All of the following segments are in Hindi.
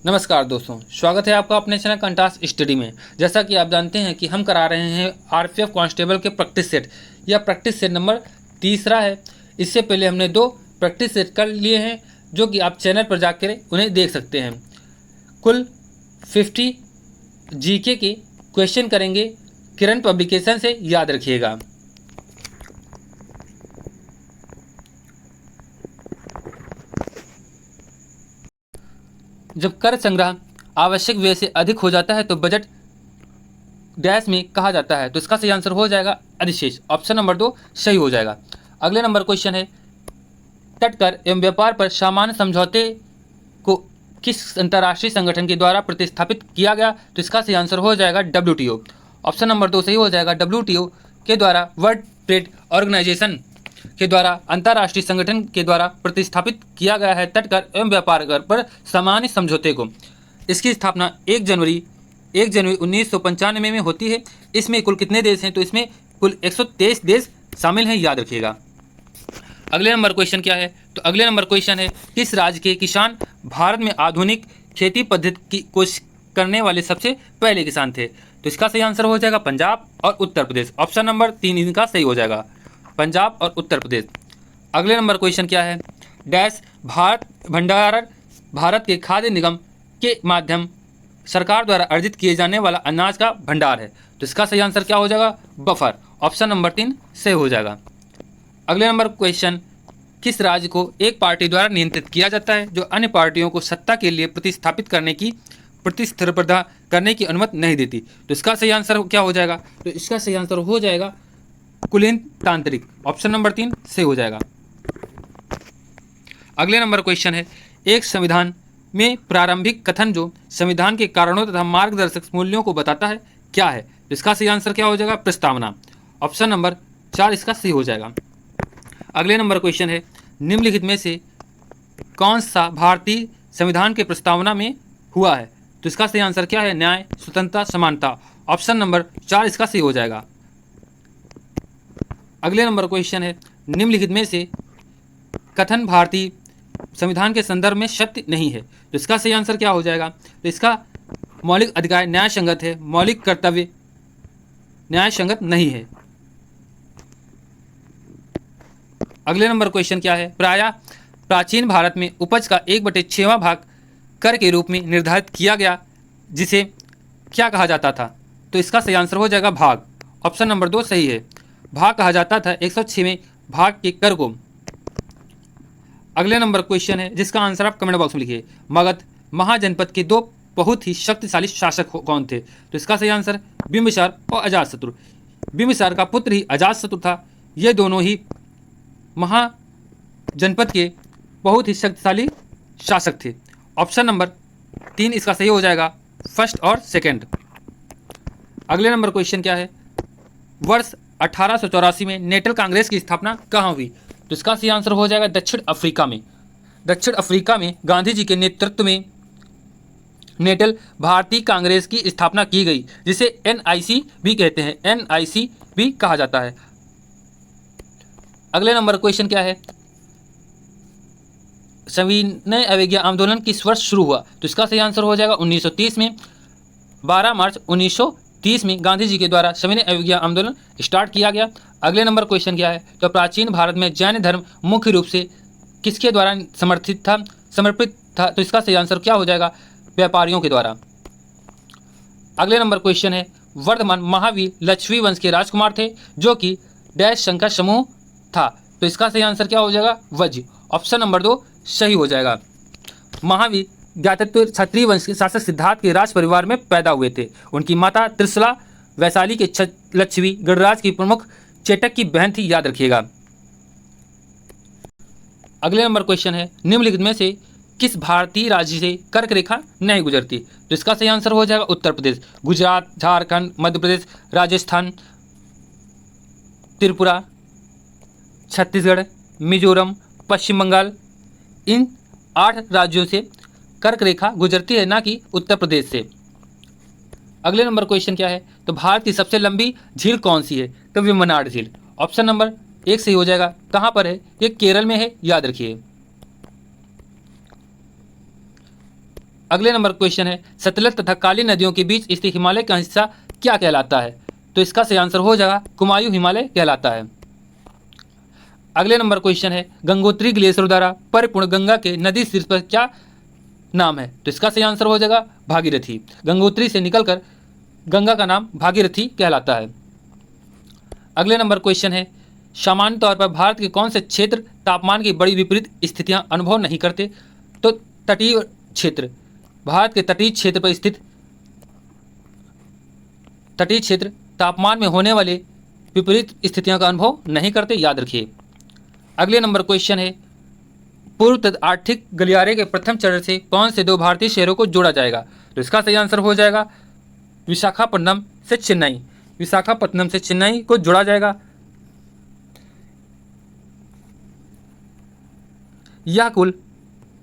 नमस्कार दोस्तों, स्वागत है आपका अपने चैनल कंटास स्टडी में। जैसा कि आप जानते हैं कि हम करा रहे हैं आरपीएफ कांस्टेबल के प्रैक्टिस सेट। यह प्रैक्टिस सेट नंबर तीसरा है। इससे पहले हमने 2 प्रैक्टिस सेट कर लिए हैं, जो कि आप चैनल पर जाकर उन्हें देख सकते हैं। कुल 50 जीके के क्वेश्चन करेंगे, किरण पब्लिकेशन से, याद रखिएगा। जब कर संग्रह आवश्यक व्यय से अधिक हो जाता है तो बजट डैश में कहा जाता है, तो इसका सही आंसर हो जाएगा अधिशेष। ऑप्शन नंबर 2 सही हो जाएगा। अगले नंबर क्वेश्चन है, तटकर एवं व्यापार पर सामान्य समझौते को किस अंतर्राष्ट्रीय संगठन के द्वारा प्रतिस्थापित किया गया, तो इसका सही आंसर हो जाएगा WTO। ऑप्शन नंबर 2 सही हो जाएगा। WTO के द्वारा, वर्ल्ड ट्रेड ऑर्गेनाइजेशन के द्वारा, अंतर्राष्ट्रीय संगठन के द्वारा प्रतिस्थापित किया गया है तटकर एवं व्यापार कर पर सामान्य समझौते को। इसकी स्थापना 1 जनवरी 1995 में होती है। इसमें कुल कितने देश हैं, तो इसमें कुल 123 देश शामिल हैं, याद रखिएगा। अगले नंबर क्वेश्चन क्या है, तो अगले नंबर क्वेश्चन है, किस राज्य के किसान भारत में आधुनिक खेती पद्धति की कोशिश करने वाले सबसे पहले किसान थे, तो इसका सही आंसर हो जाएगा पंजाब और उत्तर प्रदेश। ऑप्शन नंबर 3 इनका सही हो जाएगा, पंजाब और उत्तर प्रदेश। अगले नंबर क्वेश्चन क्या है, डैश भारत भंडारण भारत के खाद्य निगम के माध्यम सरकार द्वारा अर्जित किए जाने वाला अनाज का भंडार है, तो इसका सही आंसर क्या हो जाएगा, बफर। ऑप्शन नंबर 3 सही हो जाएगा। अगले नंबर क्वेश्चन, किस राज्य को एक पार्टी द्वारा नियंत्रित किया जाता है जो अन्य पार्टियों को सत्ता के लिए प्रतिस्पर्धा करने की अनुमति नहीं देती, तो इसका सही आंसर क्या हो जाएगा, तो इसका सही आंसर हो जाएगा कुलीनतांत्रिक। ऑप्शन नंबर 3 सही हो जाएगा। अगले नंबर क्वेश्चन है, एक संविधान में प्रारंभिक कथन जो संविधान के कारणों तथा मार्गदर्शक मूल्यों को बताता है क्या है, तो इसका सही आंसर क्या हो जाएगा, प्रस्तावना। ऑप्शन नंबर 4 इसका सही हो जाएगा। अगले नंबर क्वेश्चन है, निम्नलिखित में से कौन सा भारतीय संविधान के प्रस्तावना में हुआ है, तो इसका सही आंसर क्या है, न्याय, स्वतंत्रता, समानता। ऑप्शन नंबर 4 इसका सही हो जाएगा। अगले नंबर क्वेश्चन है, निम्नलिखित में से कथन भारतीय संविधान के संदर्भ में सत्य नहीं है, तो इसका सही आंसर क्या हो जाएगा, तो इसका मौलिक अधिकार न्याय संगत है, मौलिक कर्तव्य न्याय संगत नहीं है। अगले नंबर क्वेश्चन क्या है, प्रायः प्राचीन भारत में उपज का 1/6वां भाग कर के रूप में निर्धारित किया गया, जिसे क्या कहा जाता था, तो इसका सही आंसर हो जाएगा भाग। ऑप्शन नंबर 2 सही है, भाग कहा जाता था 106वें भाग के कर को। अगले नंबर क्वेश्चन है, जिसका आंसर आप कमेंट बॉक्स में लिखिए, मगध महाजनपद के 2 बहुत ही शक्तिशाली शासक कौन थे, तो इसका सही आंसर बिंबिसार और अजातशत्रु। बिंबिसार का पुत्र ही अजातशत्रु था। ये दोनों ही महाजनपद के बहुत ही शक्तिशाली शासक थे। ऑप्शन नंबर 3 इसका सही हो जाएगा, फर्स्ट और सेकंड। अगले नंबर क्वेश्चन क्या है, वर्ष 1884 में नेशनल कांग्रेस की स्थापना कहाँ हुई, तो इसका सही आंसर हो जाएगा दक्षिण अफ्रीका में। दक्षिण अफ्रीका में गांधी जी के नेतृत्व में नेशनल भारतीय कांग्रेस की स्थापना की गई, जिसे NIC भी कहते हैं, NIC भी कहा जाता है। अगले नंबर क्वेश्चन क्या है, सविनय अवज्ञा आंदोलन किस वर्ष शुरू हुआ, तो इसका सही आंसर हो जाएगा 1930 में। 12 मार्च 1930 में गांधी जी के द्वारा सविनय अवज्ञा आंदोलन स्टार्ट किया गया। अगले नंबर क्वेश्चन क्या है, तो प्राचीन भारत में जैन धर्म मुख्य रूप से किसके द्वारा समर्पित था, तो इसका सही आंसर क्या हो जाएगा, व्यापारियों के द्वारा। अगले नंबर क्वेश्चन है, वर्धमान महावीर लक्ष्मी वंश के राजकुमार थे, जो कि डैश संघ का समूह था, तो इसका सही आंसर क्या हो जाएगा, वज्र। ऑप्शन नंबर 2 सही हो जाएगा। महावीर ज्ञातत्व क्षत्रिय वंश के शासक सिद्धार्थ के राज परिवार में पैदा हुए थे। उनकी माता त्रिशला वैशाली के लक्ष्मी गणराज की प्रमुख चेटक की बहन थी, याद रखिएगा। अगले नंबर क्वेश्चन है, निम्नलिखित में से किस भारतीय राज्य से कर्क रेखा नहीं गुजरती, तो इसका सही आंसर हो जाएगा उत्तर प्रदेश। गुजरात, झारखंड, मध्य प्रदेश, राजस्थान, त्रिपुरा, छत्तीसगढ़, मिजोरम, पश्चिम बंगाल, इन 8 राज्यों से कर्क रेखा गुजरती है, ना कि उत्तर प्रदेश से। अगले नंबर क्वेश्चन क्या है, तो भारत की सबसे लंबी झील कौन सी है, तो वेम्बनाड झील। ऑप्शन नंबर 1 सही हो जाएगा। कहाँ पर है, ये केरल में है, याद रखिए। अगले नंबर क्वेश्चन है सतलज तथा काली नदियों के बीच स्थित हिमालय का हिस्सा क्या कहलाता है? तो इसका सही आंसर हो जाएगा कुमायूं हिमालय कहलाता है। अगले नंबर क्वेश्चन है गंगोत्री ग्लेशियर द्वारा परिपूर्ण गंगा के नदी शीर्ष पर क्या नाम है? तो इसका सही आंसर हो जाएगा भागीरथी। गंगोत्री से निकलकर गंगा का नाम भागीरथी कहलाता है। अगले नंबर क्वेश्चन है सामान्य तौर पर भारत के कौन से क्षेत्र तापमान की बड़ी विपरीत स्थितियां अनुभव नहीं करते? तो तटीय क्षेत्र। भारत के तटीय क्षेत्र पर स्थित तटीय क्षेत्र तापमान में होने वाले विपरीत स्थितियों का अनुभव नहीं करते, याद रखिए। अगले नंबर क्वेश्चन है पूर्व तथा आर्थिक गलियारे के प्रथम चरण से कौन से दो भारतीय शहरों को जोड़ा जाएगा? तो इसका सही आंसर हो जाएगा विशाखापट्टनम से चेन्नई। विशाखापट्टनम से चेन्नई को जोड़ा जाएगा। यह कुल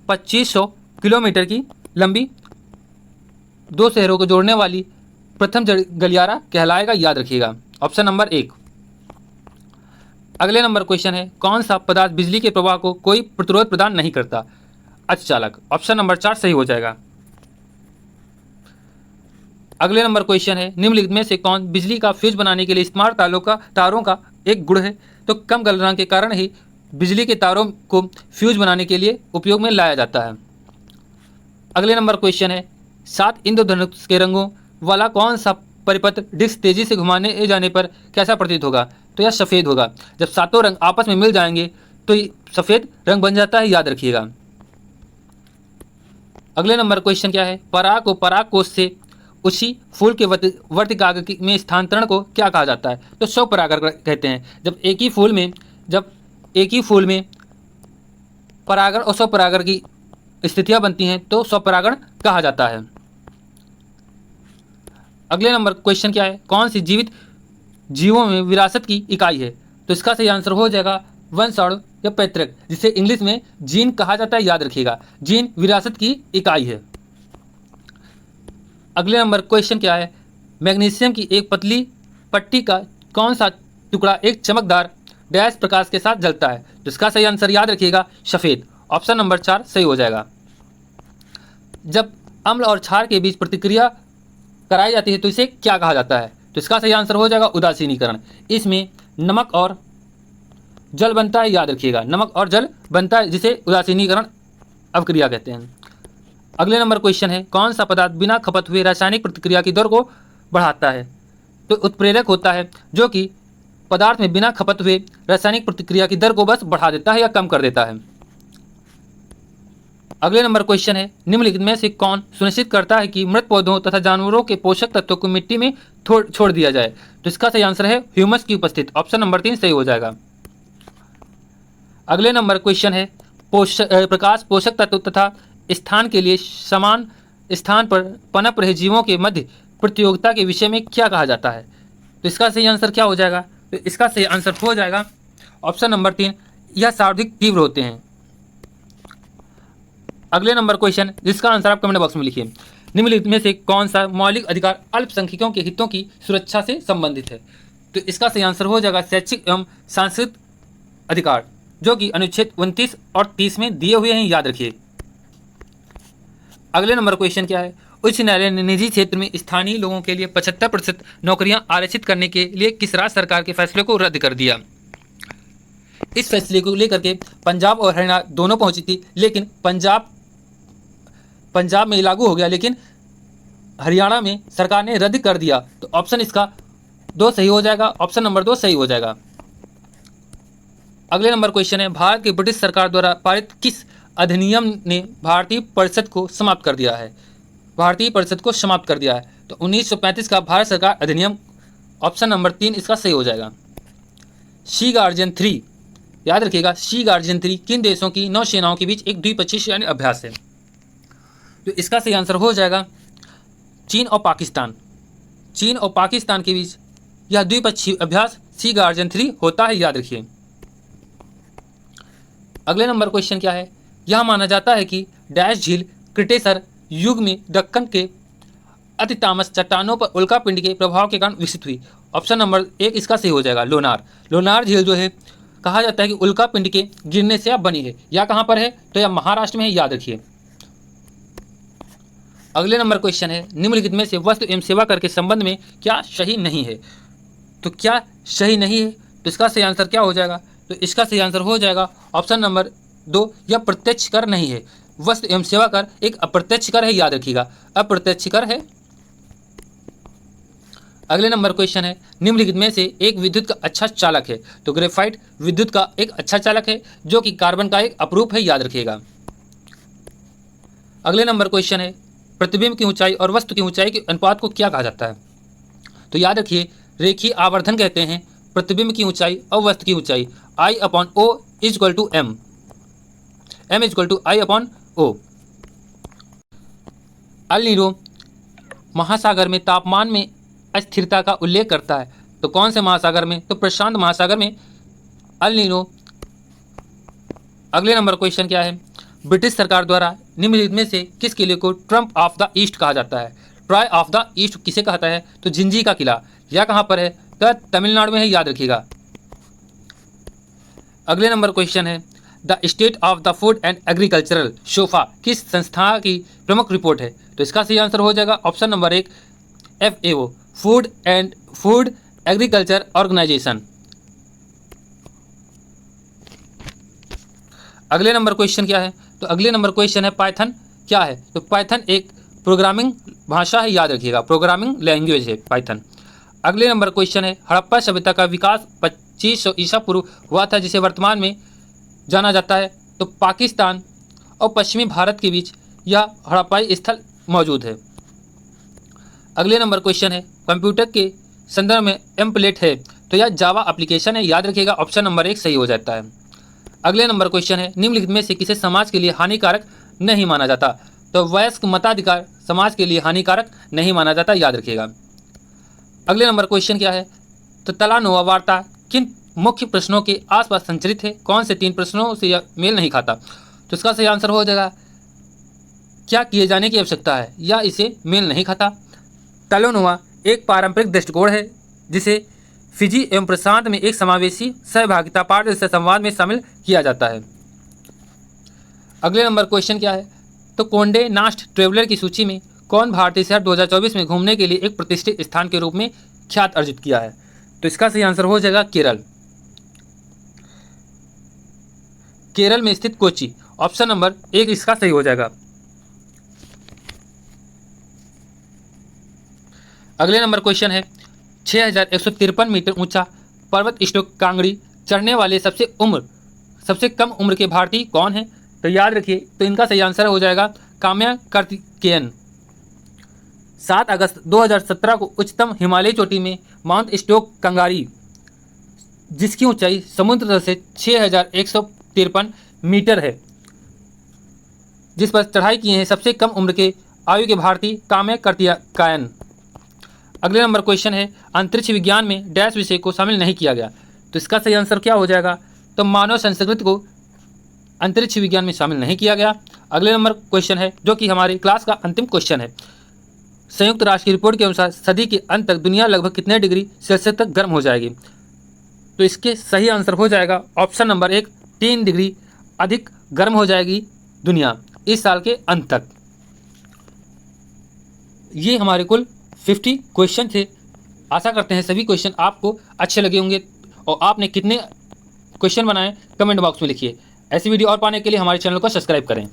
2500 किलोमीटर की लंबी दो शहरों को जोड़ने वाली प्रथम गलियारा कहलाएगा, याद रखिएगा। Option number 1। अगले नंबर क्वेश्चन है कौन सा पदार्थ बिजली के प्रवाह को कोई प्रतिरोध प्रदान नहीं करता? अर्धचालक। ऑप्शन नंबर 4 सही हो जाएगा। अगले नंबर क्वेश्चन है निम्नलिखित में से कौन बिजली का फ्यूज बनाने के लिए इस्तेमाल तारों का एक गुण है? तो कम गलनांक के कारण ही बिजली के तारों को फ्यूज बनाने के लिए उपयोग में लाया जाता है। अगले नंबर क्वेश्चन है 7 इंद्रधनुष के रंगों वाला कौन सा परिपत्र डिस्क तेजी से घुमाने जाने पर कैसा प्रतीत होगा? तो यह सफ़ेद होगा। जब सातों रंग आपस में मिल जाएंगे तो ये सफ़ेद रंग बन जाता है, याद रखिएगा। अगले नंबर क्वेश्चन क्या है पराग को परागकोश से उसी फूल के वर्तिकाग्र में स्थानांतरण को क्या कहा जाता है? तो स्वपरागण कहते हैं। जब एक ही फूल में परागण और स्वपरागण की स्थितियां बनती हैं तो स्वपरागण कहा जाता है। अगले नंबर क्वेश्चन क्या है कौन सी जीवित जीवों में विरासत की इकाई है? तो इसका सही आंसर हो जाएगा वंशाणु या पैतृक, जिसे इंग्लिश में जीन कहा जाता है, याद रखिएगा। जीन विरासत की इकाई है। अगले नंबर क्वेश्चन क्या है मैग्नीशियम की एक पतली पट्टी का कौन सा टुकड़ा एक चमकदार डैश प्रकाश के साथ जलता है? तो इसका सही आंसर याद रखिएगा सफ़ेद। ऑप्शन नंबर 4 सही हो जाएगा। जब अम्ल और क्षार के बीच प्रतिक्रिया कराई जाती है तो इसे क्या कहा जाता है? तो इसका सही आंसर हो जाएगा उदासीनीकरण। इसमें नमक और जल बनता है, याद रखिएगा। नमक और जल बनता है जिसे उदासीनीकरण अवक्रिया कहते हैं। अगले नंबर क्वेश्चन है कौन सा पदार्थ बिना खपत हुए रासायनिक प्रतिक्रिया की दर को बढ़ाता है? तो उत्प्रेरक होता है जो कि पदार्थ में बिना खपत हुए रासायनिक प्रतिक्रिया की दर को बस बढ़ा देता है या कम कर देता है। अगले नंबर क्वेश्चन है निम्नलिखित में से कौन सुनिश्चित करता है कि मृत पौधों तथा जानवरों के पोषक तत्वों को मिट्टी में छोड़ दिया जाए? तो इसका सही आंसर है ह्यूमस की उपस्थिति। ऑप्शन नंबर 3 सही हो जाएगा। अगले नंबर क्वेश्चन है प्रकाश पोषक तत्व तथा स्थान के लिए समान स्थान पर पनप रहे जीवों के मध्य प्रतियोगिता के विषय में क्या कहा जाता है? तो इसका सही आंसर क्या हो जाएगा? तो इसका सही आंसर हो जाएगा ऑप्शन नंबर 3, यह सर्वाधिक तीव्र होते हैं। अगले नंबर क्वेश्चन जिसका आंसर आप कमेंट बॉक्स में लिखिए निम्नलिखित में से कौन सा मौलिक अधिकार अल्पसंख्यकों के हितों की सुरक्षा से संबंधित है? तो इसका सही आंसर हो जाएगा शैक्षिक एवं सांस्कृतिक अधिकार, जो कि अनुच्छेद 29 और 30 में दिए हुए हैं, याद रखिए। अगले नंबर क्वेश्चन क्या है उच्च न्यायालय ने निजी क्षेत्र में स्थानीय लोगों के लिए 75% नौकरियां आरक्षित करने के लिए किस राज्य सरकार के फैसले को रद्द कर दिया? इस फैसले को लेकर के पंजाब और हरियाणा दोनों पहुंची थी, लेकिन पंजाब में लागू हो गया, लेकिन हरियाणा में सरकार ने रद्द कर दिया। तो ऑप्शन इसका 2 सही हो जाएगा। ऑप्शन नंबर 2 सही हो जाएगा। अगले नंबर क्वेश्चन है भारत की ब्रिटिश सरकार द्वारा पारित किस अधिनियम ने भारतीय परिषद को समाप्त कर दिया है? भारतीय परिषद को समाप्त कर दिया है। तो 1935 का भारत सरकार अधिनियम। ऑप्शन नंबर 3 इसका सही हो जाएगा। सी गार्जियन 3, याद रखिएगा, सी गार्जियन 3 किन देशों की नौसेनाओं के बीच एक द्विपक्षीय सैन्य अभ्यास है? तो इसका सही आंसर हो जाएगा चीन और पाकिस्तान। चीन और पाकिस्तान के बीच यह द्विपक्षीय अभ्यास सी गार्जियन 3 होता है, याद रखिए। अगले नंबर क्वेश्चन क्या है यह माना जाता है कि डैश झील क्रिटेसर युग में दक्कन के अति तामस चट्टानों पर उल्कापिंड के प्रभाव के कारण विकसित हुई। ऑप्शन नंबर 1 इसका सही हो जाएगा लोनार। लोनार झील जो है कहा जाता है कि उल्कापिंड के गिरने से अब बनी है। यह कहाँ पर है? तो यह महाराष्ट्र में है, याद रखिए। अगले नंबर क्वेश्चन है, निम्नलिखित में से वस्तु एवं सेवा कर के संबंध में क्या सही नहीं है। तो क्या सही नहीं है, तो इसका सही आंसर क्या हो जाएगा, तो इसका सही आंसर हो जाएगा ऑप्शन नंबर 2, यह प्रत्यक्ष कर नहीं है। वस्तु एवं सेवा कर एक अप्रत्यक्ष कर है, याद रखिएगा, अप्रत्यक्ष कर है। अगले नंबर क्वेश्चन है, निम्नलिखित में से एक विद्युत का अच्छा चालक है। तो ग्रेफाइट विद्युत का एक अच्छा चालक है जो कि कार्बन का एक अपरूप है, याद रखिएगा। अगले नंबर क्वेश्चन है, प्रतिबिंब की ऊंचाई और वस्तु की ऊंचाई के अनुपात को क्या कहा जाता है। तो याद रखिए, रेखीय आवर्धन कहते हैं प्रतिबिंब की ऊंचाई और वस्तु की ऊंचाई। I/O is equal to M, M is equal to I/O। El Nino महासागर में तापमान में अस्थिरता का उल्लेख करता है। तो कौन से महासागर में, तो प्रशांत महासागर में अल नीनो। अगले नंबर क्वेश्चन क्या है, ब्रिटिश सरकार द्वारा निम्नलिखित में से किस किले को ट्रम्प ऑफ द ईस्ट कहा जाता है। ट्राई ऑफ द ईस्ट किसे कहता है, तो जिंजी का किला। यह कहाँ पर है, तो तमिलनाडु में है, याद रखिएगा। अगले नंबर क्वेश्चन है, the state of the food and agricultural sofa किस संस्था की प्रमुख रिपोर्ट है। तो इसका सही आंसर हो जाएगा option number 1, FAO, food agriculture organisation. अगले नंबर क्वेश्चन क्या है, तो अगले नंबर क्वेश्चन है, पाइथन क्या है। तो पाइथन एक प्रोग्रामिंग भाषा है, याद रखिएगा, प्रोग्रामिंग लैंग्वेज है पाइथन। अगले नंबर क्वेश्चन है, हड़प्पा सभ्यता का विकास 2500 ईसा पूर्व हुआ था, जिसे वर्तमान में जाना जाता है। तो पाकिस्तान और पश्चिमी भारत के बीच यह हड़प्पाई स्थल मौजूद है। अगले नंबर क्वेश्चन है, कंप्यूटर के संदर्भ में एम्पलेट है। तो यह जावा एप्लीकेशन है, याद रखिएगा, ऑप्शन नंबर 1 सही हो जाता है। अगले नंबर क्वेश्चन है, निम्नलिखित में से किसे समाज के लिए हानिकारक नहीं माना जाता। तो वयस्क मताधिकार समाज के लिए हानिकारक नहीं माना जाता, याद रखिएगा। अगले नंबर क्वेश्चन क्या है, तो तलानुआ वार्ता किन मुख्य प्रश्नों के आसपास संचरित है। कौन से 3 प्रश्नों से यह मेल नहीं खाता। तो इसका सही आंसर हो जाएगा, क्या किए जाने की आवश्यकता है, या इसे मेल नहीं खाता। तलानुआ एक पारंपरिक दृष्टिकोण है जिसे फिजी एवं प्रशांत में एक समावेशी सहभागिता पारदर्शी संवाद में शामिल किया जाता है। अगले नंबर क्वेश्चन क्या है, तो कोंडे नास्ट ट्रेवलर की सूची में कौन भारतीय शहर 2024 में घूमने के लिए एक प्रतिष्ठित स्थान के रूप में ख्यात अर्जित किया है। तो इसका सही आंसर हो जाएगा केरल। केरल में स्थित कोच्चि, ऑप्शन नंबर 1 इसका सही हो जाएगा। अगले नंबर क्वेश्चन है, 6153 मीटर ऊंचा पर्वत स्टोक कांगड़ी चढ़ने वाले सबसे कम उम्र के भारतीय कौन है। तो याद रखिए, तो इनका सही आंसर हो जाएगा काम्या कार्तिकेयन। 7 अगस्त 2017 को उच्चतम हिमालयी चोटी में माउंट स्टोक कंगारी, जिसकी ऊंचाई समुद्र तल से 6153 मीटर है, जिस पर चढ़ाई किए हैं सबसे कम उम्र के आयु के भारतीय काम्या कार्तिकेयन। अगले नंबर क्वेश्चन है, अंतरिक्ष विज्ञान में डैश विषय को शामिल नहीं किया गया। तो इसका सही आंसर क्या हो जाएगा, तो मानव संस्कृति को अंतरिक्ष विज्ञान में शामिल नहीं किया गया। अगले नंबर क्वेश्चन है, जो कि हमारी क्लास का अंतिम क्वेश्चन है, संयुक्त राष्ट्र की रिपोर्ट के अनुसार सदी के अंत तक दुनिया लगभग कितने डिग्री सेल्सियस तक गर्म हो जाएगी। तो इसके सही आंसर हो जाएगा ऑप्शन नंबर 1, 3 डिग्री अधिक गर्म हो जाएगी दुनिया इस साल के अंत तक। ये हमारे कुल 50 क्वेश्चन थे। आशा करते हैं सभी क्वेश्चन आपको अच्छे लगे होंगे, और आपने कितने क्वेश्चन बनाए कमेंट बॉक्स में लिखिए। ऐसी वीडियो और पाने के लिए हमारे चैनल को सब्सक्राइब करें।